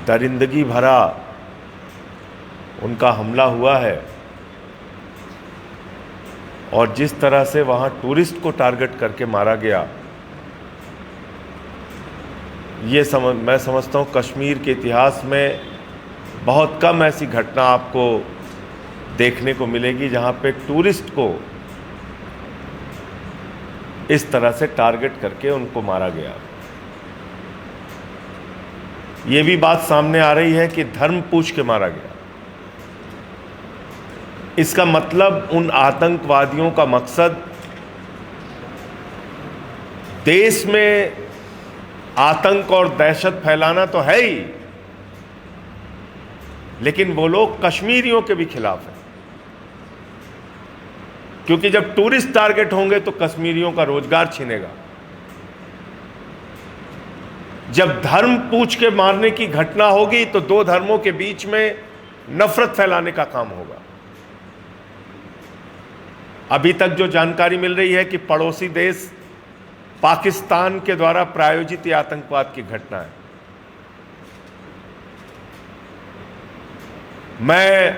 दरिंदगी भरा उनका हमला हुआ है और जिस तरह से वहाँ टूरिस्ट को टारगेट करके मारा गया, मैं समझता हूँ कश्मीर के इतिहास में बहुत कम ऐसी घटना आपको देखने को मिलेगी जहाँ पे टूरिस्ट को इस तरह से टारगेट करके उनको मारा गया। ये भी बात सामने आ रही है कि धर्म पूछ के मारा गया। इसका मतलब उन आतंकवादियों का मकसद देश में आतंक और दहशत फैलाना तो है ही, लेकिन वो लोग कश्मीरियों के भी खिलाफ हैं, क्योंकि जब टूरिस्ट टारगेट होंगे तो कश्मीरियों का रोजगार छिनेगा। जब धर्म पूछ के मारने की घटना होगी तो दो धर्मों के बीच में नफरत फैलाने का काम होगा। अभी तक जो जानकारी मिल रही है कि पड़ोसी देश पाकिस्तान के द्वारा प्रायोजित ये आतंकवाद की घटना है। मैं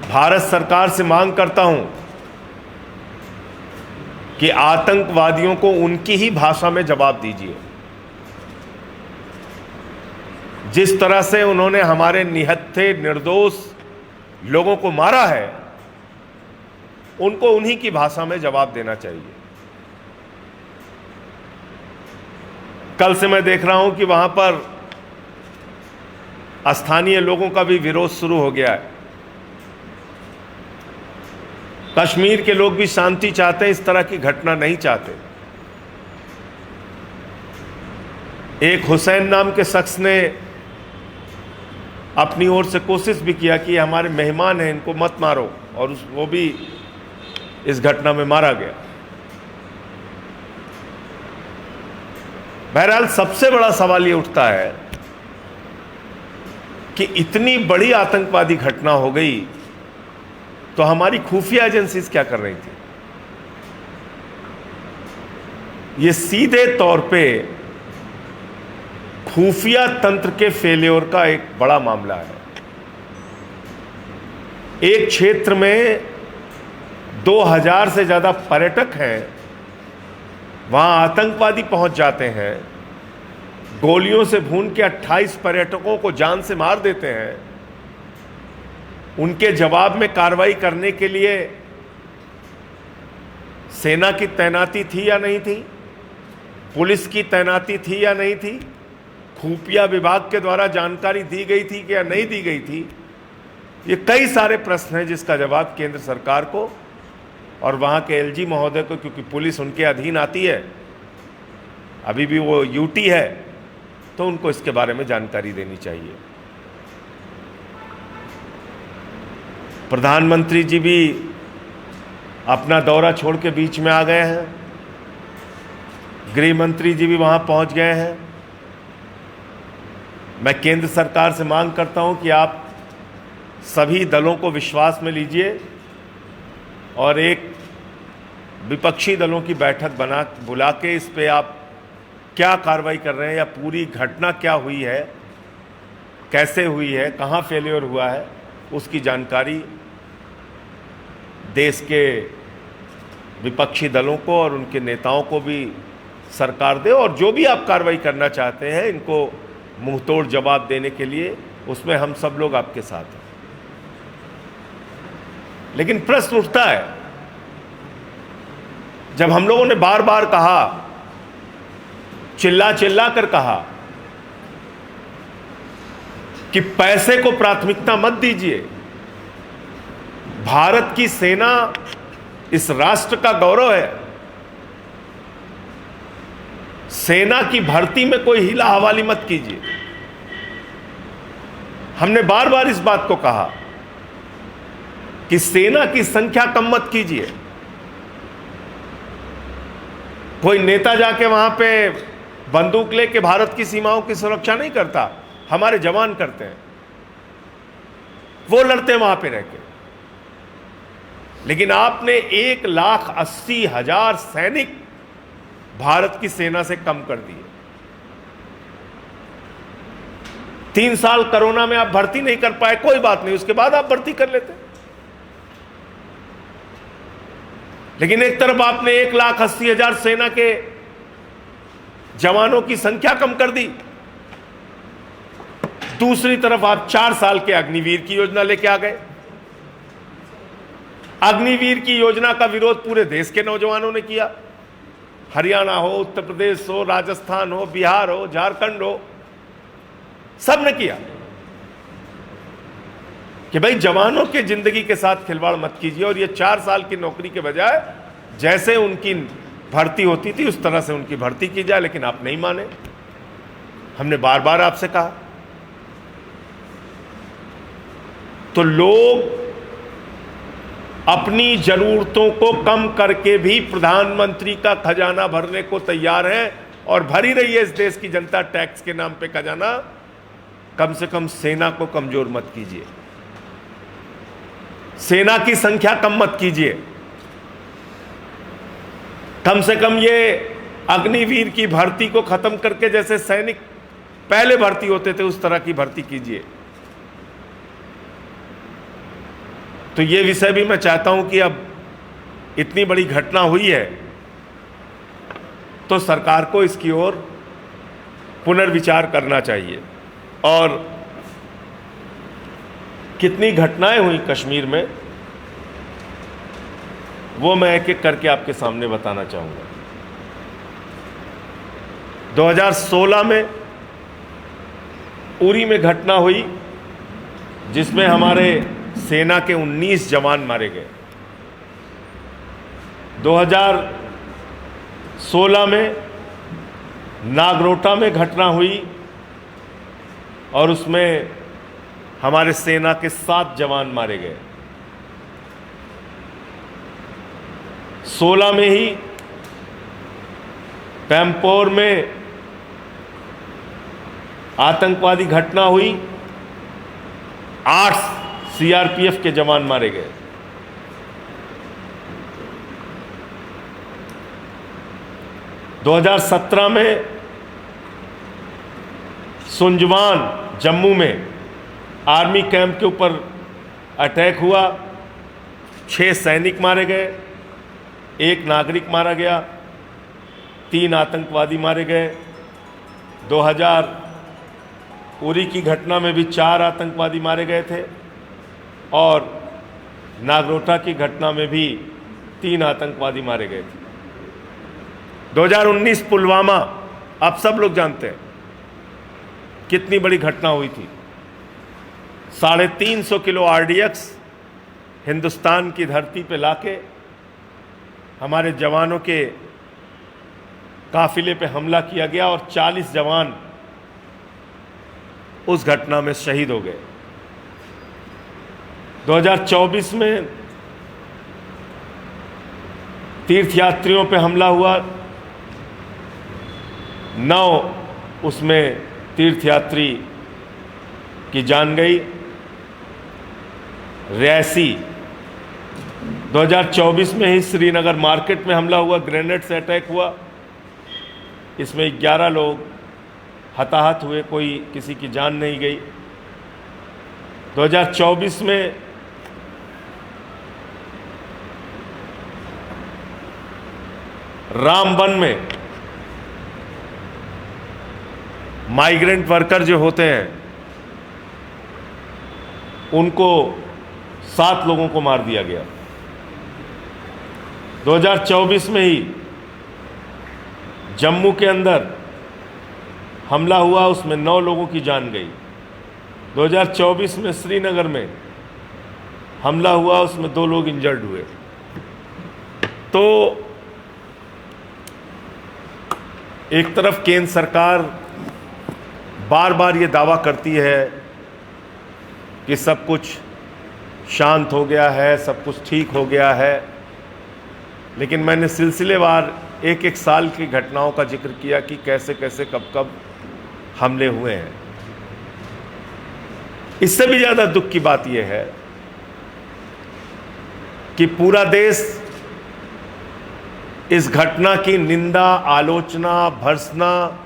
भारत सरकार से मांग करता हूं कि आतंकवादियों को उनकी ही भाषा में जवाब दीजिए। जिस तरह से उन्होंने हमारे निहत्थे निर्दोष लोगों को मारा है, उनको उन्हीं की भाषा में जवाब देना चाहिए। कल से मैं देख रहा हूं कि वहां पर स्थानीय लोगों का भी विरोध शुरू हो गया है। कश्मीर के लोग भी शांति चाहते हैं, इस तरह की घटना नहीं चाहते। एक हुसैन नाम के शख्स ने अपनी ओर से कोशिश भी किया कि हमारे मेहमान हैं, इनको मत मारो, और वो भी इस घटना में मारा गया। बहरहाल सबसे बड़ा सवाल ये उठता है कि इतनी बड़ी आतंकवादी घटना हो गई तो हमारी खुफिया एजेंसीज क्या कर रही थी? ये सीधे तौर पे खुफिया तंत्र के फेल्योर का एक बड़ा मामला है। एक क्षेत्र में 2000 से ज्यादा पर्यटक हैं, वहां आतंकवादी पहुंच जाते हैं, गोलियों से भून के 28 पर्यटकों को जान से मार देते हैं। उनके जवाब में कार्रवाई करने के लिए सेना की तैनाती थी या नहीं थी? पुलिस की तैनाती थी या नहीं थी? खुफिया विभाग के द्वारा जानकारी दी गई थी कि या नहीं दी गई थी? ये कई सारे प्रश्न हैं जिसका जवाब केंद्र सरकार को और वहाँ के एलजी महोदय को, क्योंकि पुलिस उनके अधीन आती है, अभी भी वो यूटी है, तो उनको इसके बारे में जानकारी देनी चाहिए। प्रधानमंत्री जी भी अपना दौरा छोड़ के बीच में आ गए हैं, गृह मंत्री जी भी वहाँ पहुँच गए हैं। मैं केंद्र सरकार से मांग करता हूँ कि आप सभी दलों को विश्वास में लीजिए और एक विपक्षी दलों की बैठक बुला के इस पे आप क्या कार्रवाई कर रहे हैं या पूरी घटना क्या हुई है, कैसे हुई है, कहाँ फेलियर हुआ है, उसकी जानकारी देश के विपक्षी दलों को और उनके नेताओं को भी सरकार दे। और जो भी आप कार्रवाई करना चाहते हैं, इनको मुंहतोड़ जवाब देने के लिए, उसमें हम सब लोग आपके साथ हैं। लेकिन प्रश्न उठता है, जब हम लोगों ने बार बार कहा, चिल्ला चिल्ला कर कहा कि पैसे को प्राथमिकता मत दीजिए, भारत की सेना इस राष्ट्र का गौरव है, सेना की भर्ती में कोई हिला हवाली मत कीजिए। हमने बार बार इस बात को कहा कि सेना की संख्या कम मत कीजिए। कोई नेता जाके वहां पे बंदूक लेके भारत की सीमाओं की सुरक्षा नहीं करता, हमारे जवान करते हैं, वो लड़ते हैं वहां पे रह के। लेकिन आपने 1,80,000 सैनिक भारत की सेना से कम कर दिए। 3 साल कोरोना में आप भर्ती नहीं कर पाए, कोई बात नहीं, उसके बाद आप भर्ती कर लेते। लेकिन एक तरफ आपने 1,80,000 सेना के जवानों की संख्या कम कर दी, दूसरी तरफ आप 4 साल के अग्निवीर की योजना लेके आ गए। अग्निवीर की योजना का विरोध पूरे देश के नौजवानों ने किया। हरियाणा हो, उत्तर प्रदेश हो, राजस्थान हो, बिहार हो, झारखंड हो, सब ने किया कि भाई जवानों के जिंदगी के साथ खिलवाड़ मत कीजिए, और ये 4 साल की नौकरी के बजाय जैसे उनकी भर्ती होती थी उस तरह से उनकी भर्ती की जाए। लेकिन आप नहीं माने। हमने बार बार आपसे कहा। तो लोग अपनी जरूरतों को कम करके भी प्रधानमंत्री का खजाना भरने को तैयार हैं, और भर ही रही है इस देश की जनता टैक्स के नाम पे खजाना। कम से कम सेना को कमजोर मत कीजिए, सेना की संख्या कम मत कीजिए, कम से कम ये अग्निवीर की भर्ती को खत्म करके जैसे सैनिक पहले भर्ती होते थे उस तरह की भर्ती कीजिए। तो ये विषय भी मैं चाहता हूं कि अब इतनी बड़ी घटना हुई है तो सरकार को इसकी ओर पुनर्विचार करना चाहिए। और कितनी घटनाएं हुई कश्मीर में वो मैं एक एक करके आपके सामने बताना चाहूंगा। 2016 में उरी में घटना हुई जिसमें हमारे सेना के 19 जवान मारे गए। 2016 में नागरोटा में घटना हुई और उसमें हमारे सेना के 7 जवान मारे गए। 16 में ही पैम्पोर में आतंकवादी घटना हुई, 8 सीआरपीएफ के जवान मारे गए। 2017 में सुंजवान जम्मू में आर्मी कैंप के ऊपर अटैक हुआ, 6 सैनिक मारे गए, 1 नागरिक मारा गया, 3 आतंकवादी मारे गए। 2000 उरी की घटना में भी 4 आतंकवादी मारे गए थे, और नागरोटा की घटना में भी 3 आतंकवादी मारे गए थे। 2019 पुलवामा, आप सब लोग जानते हैं कितनी बड़ी घटना हुई थी। 350 किलो आरडीएक्स हिंदुस्तान की धरती पे लाके हमारे जवानों के काफिले पे हमला किया गया और 40 जवान उस घटना में शहीद हो गए। 2024 में तीर्थयात्रियों पे हमला हुआ, 9 उसमें तीर्थयात्री की जान गई। रियासी 2024 में ही श्रीनगर मार्केट में हमला हुआ, ग्रेनेड से अटैक हुआ, इसमें 11 लोग हताहत हुए, कोई किसी की जान नहीं गई। 2024 में रामबन में माइग्रेंट वर्कर जो होते हैं उनको 7 लोगों को मार दिया गया। 2024 में ही जम्मू के अंदर हमला हुआ, उसमें 9 लोगों की जान गई। 2024 में श्रीनगर में हमला हुआ, उसमें 2 लोग इंजर्ड हुए। तो एक तरफ केंद्र सरकार बार बार ये दावा करती है कि सब कुछ शांत हो गया है, सब कुछ ठीक हो गया है, लेकिन मैंने सिलसिलेवार एक एक साल की घटनाओं का जिक्र किया कि कैसे कैसे कब कब हमले हुए हैं। इससे भी ज़्यादा दुख की बात यह है कि पूरा देश इस घटना की निंदा, आलोचना, भर्त्सना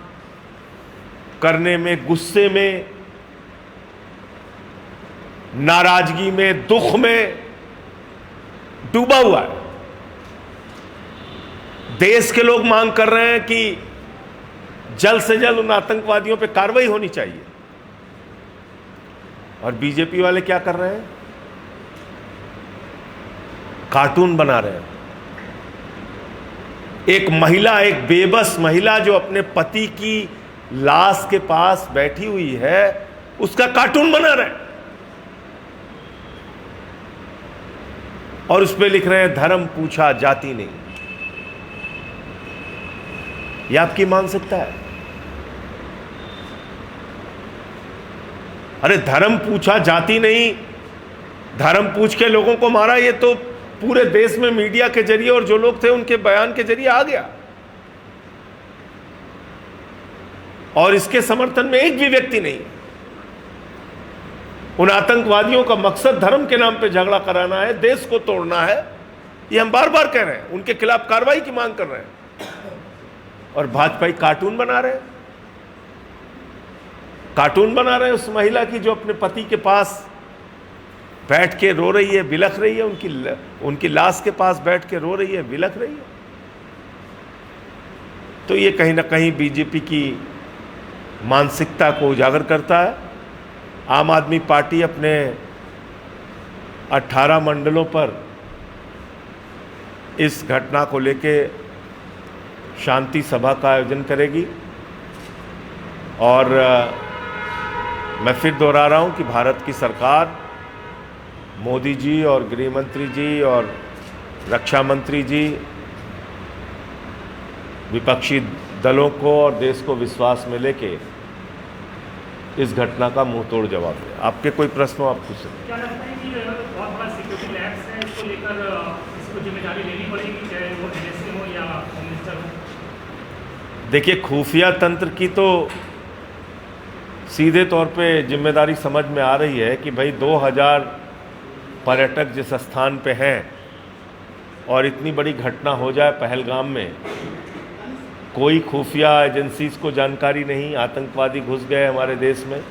करने में, गुस्से में नाराजगी में, दुख में डूबा हुआ है। देश के लोग मांग कर रहे हैं कि जल्द से जल्द उन आतंकवादियों पे कार्रवाई होनी चाहिए, और बीजेपी वाले क्या कर रहे हैं? कार्टून बना रहे हैं। एक महिला, एक बेबस महिला जो अपने पति की लाश के पास बैठी हुई है, उसका कार्टून बना रहे हैं और उस पे लिख रहे हैं धर्म पूछा जाति नहीं। यह आपकी मानसिकता है? अरे धर्म पूछा जाति नहीं, धर्म पूछ के लोगों को मारा, ये तो पूरे देश में मीडिया के जरिए और जो लोग थे उनके बयान के जरिए आ गया, और इसके समर्थन में एक भी व्यक्ति नहीं। उन आतंकवादियों का मकसद धर्म के नाम पे झगड़ा कराना है, देश को तोड़ना है, ये हम बार बार कह रहे हैं। उनके खिलाफ कार्रवाई की मांग कर रहे हैं, और भाजपाई कार्टून बना रहे हैं। कार्टून बना रहे हैं उस महिला की जो अपने पति के पास बैठ के रो रही है, बिलख रही है, उनकी लाश के पास बैठ के रो रही है, बिलख रही है। तो ये कहीं ना कहीं बीजेपी की मानसिकता को उजागर करता है। आम आदमी पार्टी अपने 18 मंडलों पर इस घटना को लेके शांति सभा का आयोजन करेगी, और मैं फिर दोहरा रहा हूं कि भारत की सरकार, मोदी जी और गृह मंत्री जी और रक्षा मंत्री जी विपक्षी दलों को और देश को विश्वास में लेके इस घटना का मुंहतोड़ जवाब दें। आपके कोई प्रश्न हो आप पूछ सकते। क्या लगता है कि बहुत बड़ा सिक्योरिटी लैप्स है, इसको लेकर इसको जिम्मेदारी लेनी पड़ेगी, चाहे वो NSA हो या होम मिनिस्टर हो? देखिए, खुफिया तंत्र की तो सीधे तौर पे जिम्मेदारी समझ में आ रही है कि भाई 2000 पर्यटक जिस स्थान पे हैं और इतनी बड़ी घटना हो जाए पहलगाम में, कोई खुफिया एजेंसीज को जानकारी नहीं, आतंकवादी घुस गए हमारे देश में।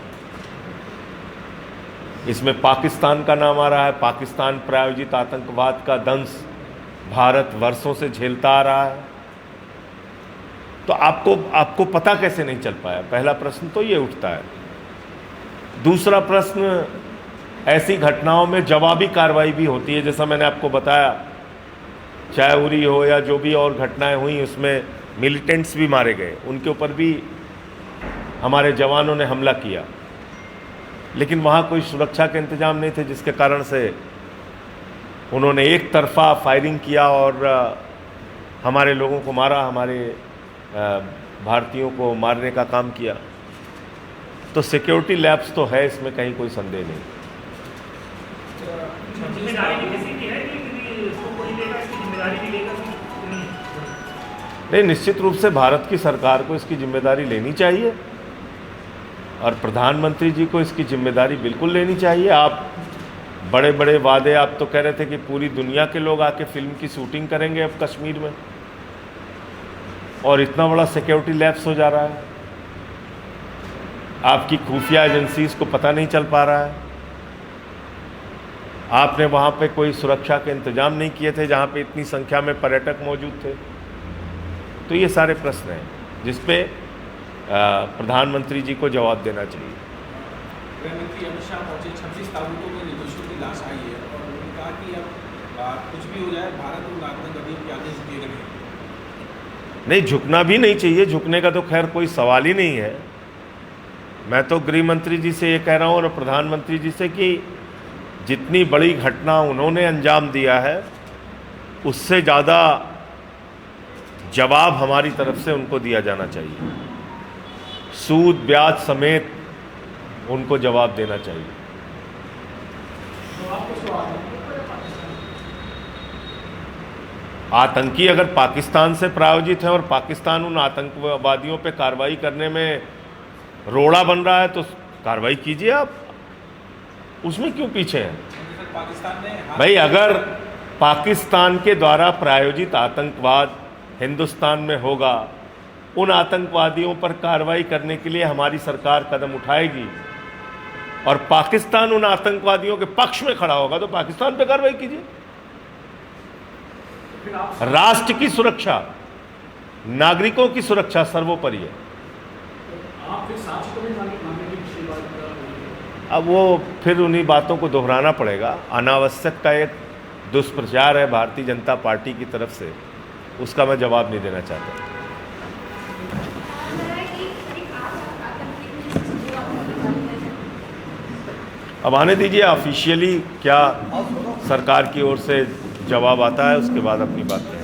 इसमें पाकिस्तान का नाम आ रहा है। पाकिस्तान प्रायोजित आतंकवाद का दंश भारत वर्षों से झेलता आ रहा है। तो आपको पता कैसे नहीं चल पाया? पहला प्रश्न तो ये उठता है। दूसरा प्रश्न, ऐसी घटनाओं में जवाबी कार्रवाई भी होती है, जैसा मैंने आपको बताया, चाहे उरी हो या जो भी और घटनाएं हुई, उसमें मिलिटेंट्स भी मारे गए, उनके ऊपर भी हमारे जवानों ने हमला किया, लेकिन वहाँ कोई सुरक्षा के इंतजाम नहीं थे, जिसके कारण से उन्होंने एक तरफा फायरिंग किया और हमारे लोगों को मारा, हमारे भारतीयों को मारने का काम किया। तो सिक्योरिटी लैप्स तो है, इसमें कहीं कोई संदेह नहीं। जिम्मेदारी किसी की है कि इसको कोई लेगा, इसकी जिम्मेदारी भी लेगा? नहीं, निश्चित रूप से भारत की सरकार को इसकी जिम्मेदारी लेनी चाहिए, और प्रधानमंत्री जी को इसकी जिम्मेदारी बिल्कुल लेनी चाहिए। आप बड़े बड़े वादे, आप तो कह रहे थे कि पूरी दुनिया के लोग आके फिल्म की शूटिंग करेंगे अब कश्मीर में, और इतना बड़ा सिक्योरिटी लैप्स हो जा रहा है। आपकी खुफिया एजेंसीज को पता नहीं चल पा रहा है। आपने वहाँ पे कोई सुरक्षा के इंतजाम नहीं किए थे जहाँ पे इतनी संख्या में पर्यटक मौजूद थे। तो ये सारे प्रश्न हैं जिस पे प्रधानमंत्री जी को जवाब देना चाहिए। गृह मंत्री अमित शाह पहुंचे, 26 ताबूतों में निर्दोषियों की लाश आई है, और उन्होंने कहा कि अब कुछ भी हो जाए, भारत उन आतंकवादियों के आगे झुकेगा नहीं। झुकना भी नहीं चाहिए, झुकने का तो खैर कोई सवाल ही नहीं है। मैं तो गृह मंत्री जी से ये कह रहा हूँ और प्रधानमंत्री जी से कि जितनी बड़ी घटना उन्होंने अंजाम दिया है, उससे ज़्यादा जवाब हमारी तरफ से उनको दिया जाना चाहिए। सूद ब्याज समेत उनको जवाब देना चाहिए। आतंकी अगर पाकिस्तान से प्रायोजित है और पाकिस्तान उन आतंकवादियों पे कार्रवाई करने में रोड़ा बन रहा है, तो कार्रवाई कीजिए आप, उसमें क्यों पीछे हैं? पाकिस्तान ने भाई, अगर पाकिस्तान के द्वारा प्रायोजित आतंकवाद हिंदुस्तान में होगा, उन आतंकवादियों पर कार्रवाई करने के लिए हमारी सरकार कदम उठाएगी, और पाकिस्तान उन आतंकवादियों के पक्ष में खड़ा होगा तो पाकिस्तान पे कार्रवाई कीजिए। फिर आप राष्ट्र की सुरक्षा, नागरिकों की सुरक्षा सर्वोपरि है। फिर साक्ष्य को भी मांगने की पिछली बार अब वो फिर उन्हीं बातों को दोहराना पड़ेगा। अनावश्यक का एक दुष्प्रचार है भारतीय जनता पार्टी की तरफ से, उसका मैं जवाब नहीं देना चाहता। अब आने दीजिए, ऑफिशियली क्या सरकार की ओर से जवाब आता है उसके बाद अपनी बात करें।